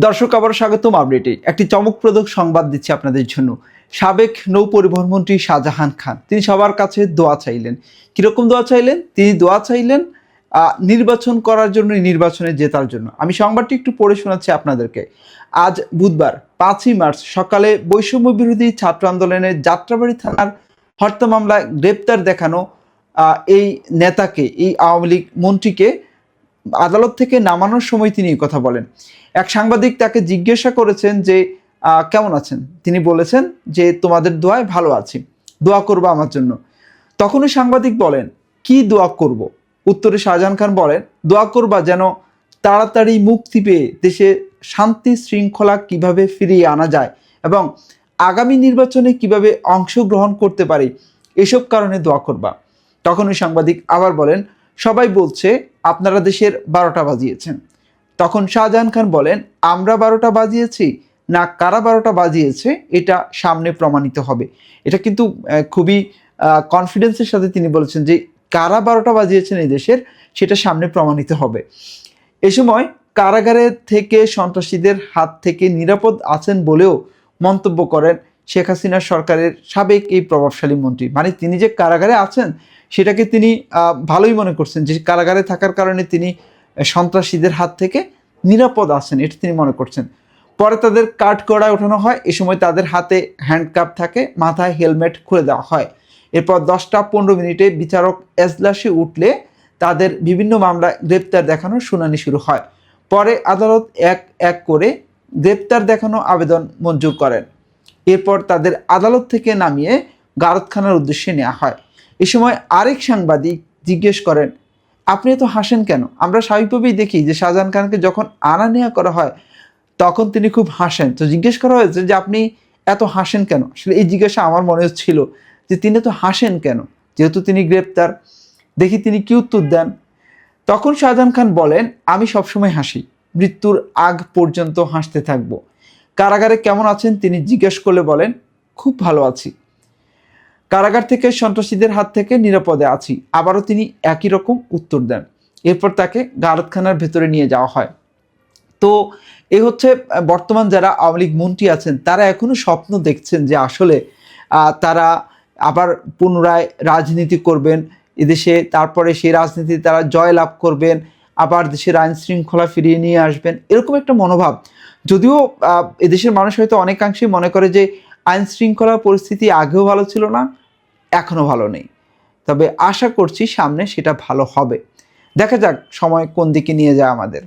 দর্শক আবার স্বাগতম আপডেটে। একটি চমকপ্রদ সংবাদ দিচ্ছি আপনাদের জন্য। সাবেক নৌ পরিবহন মন্ত্রী শাহজাহান খান তিনি সবার কাছে দোয়া চাইলেন। কিরকম দোয়া চাইলেন? তিনি দোয়া চাইলেন নির্বাচন করার জন্য, নির্বাচনে জেতার জন্য। আমি সংবাদটি একটু পড়ে শোনাচ্ছি আপনাদেরকে। আজ বুধবার 5ই মার্চ সকালে বৈষম্য বিরোধী ছাত্র আন্দোলনের যাত্রাবাড়ি থানার হত্যা মামলায় গ্রেপ্তার দেখানো এই নেতাকে, এই আওয়ামী লীগ মন্ত্রীকে আদালত থেকে নামানোর সময় তিনি এই কথা বলেন। এক সাংবাদিক তাকে জিজ্ঞাসা করেছেন যে কেমন আছেন? তিনি বলেছেন যে তোমাদের দোয়ায় ভালো আছি, দোয়া করবা আমার জন্য। তখন ওই সাংবাদিক বলেন কি দোয়া করব? উত্তরে শাহজাহান খান বলেন দোয়া করবা যেন তাড়াতাড়ি মুক্তি পেয়ে দেশে শান্তি শৃঙ্খলা কিভাবে ফিরিয়ে আনা যায় এবং আগামী নির্বাচনে কিভাবে অংশগ্রহণ করতে পারি, এসব কারণে দোয়া করবা। তখন ওই সাংবাদিক আবার বলেন সবাই বলছে আপনারা দেশের 12টা বাজিয়েছেন। তখন শাহজাহান খান বলেন আমরা 12টা বাজিয়েছি না কারা 12টা বাজিয়েছে এটা সামনে প্রমাণিত হবে। এটা কিন্তু খুবই কনফিডেন্সের সাথে তিনি বলেছেন যে কারা 12টা বাজিয়েছেন এই দেশের, সেটা সামনে প্রমাণিত হবে। এ সময় কারাগারে থেকে সন্ত্রাসীদের হাত থেকে নিরাপদ আছেন বলেও মন্তব্য করেন শেখ হাসিনার সরকারের সাবেক এই প্রভাবশালী মন্ত্রী। মানে তিনি যে কারাগারে আছেন সেটাকে তিনি ভালোই মনে করছেন, যে কারাগারে থাকার কারণে তিনি সন্ত্রাসীদের হাত থেকে নিরাপদ আছেন, এটা তিনি মনে করছেন। পরে তাদের কাঠগড়ায় ওঠানো হয়। এ সময় তাদের হাতে হ্যান্ডকাপ থাকে, মাথায় হেলমেট খুলে দেওয়া হয়। এরপর 10টা 15 মিনিটে বিচারক এজলাসে উঠলে তাদের বিভিন্ন মামলায় গ্রেপ্তার দেখানোর শুনানি শুরু হয়। পরে আদালত এক এক করে গ্রেপ্তার দেখানো আবেদন মঞ্জুর করেন। এরপর তাদের আদালত থেকে নামিয়ে গারদখানার উদ্দেশ্যে নেওয়া হয়। এ সময় আরেক সাংবাদিক জিজ্ঞেস করেন আপনি এত হাসেন কেন? আমরা স্বাভাবিকভাবেই দেখি যে শাহজাহান খানকে যখন আনা নেওয়া করা হয় তখন তিনি খুব হাসেন। তো জিজ্ঞেস করা হয়েছে যে আপনি এত হাসেন কেন? আসলে এই জিজ্ঞাসা আমার মনে হচ্ছিল যে তিনি এত হাসেন কেন, যেহেতু তিনি গ্রেপ্তার। দেখি তিনি কি উত্তর দেন। তখন শাহজাহান খান বলেন আমি সবসময় হাসি, মৃত্যুর আগ পর্যন্ত হাসতে থাকব। কারাগারে কেমন আছেন তিনি জিজ্ঞেস করলে বলেন খুব ভালো আছি, কারাগার থেকে সন্ত্রাসীদের হাত থেকে নিরাপদে আছি। আবারও তিনি একই রকম উত্তর দেন। এরপর তাকে গারদখানার ভেতরে নিয়ে যাওয়া হয়। তো এই হচ্ছে বর্তমান যারা আওয়ামী লীগ মন্ত্রী আছেন তারা এখনো স্বপ্ন দেখছেন যে আসলে তারা আবার পুনরায় রাজনীতি করবেন এদেশে, তারপরে সেই রাজনীতি তারা জয় লাভ করবেন, আবার দেশের আইন শৃঙ্খলা ফিরিয়ে নিয়ে আসবেন, এরকম একটা মনোভাব। যদিও এদেশের মানুষ হয়তো অনেকাংশেই মনে করে যে আইন শৃঙ্খলা পরিস্থিতি আগেও ভালো ছিল না, এখনও ভালো নেই। তবে আশা করছি সামনে সেটা ভালো হবে। দেখা যাক সময় কোন দিকে নিয়ে যায় আমাদের।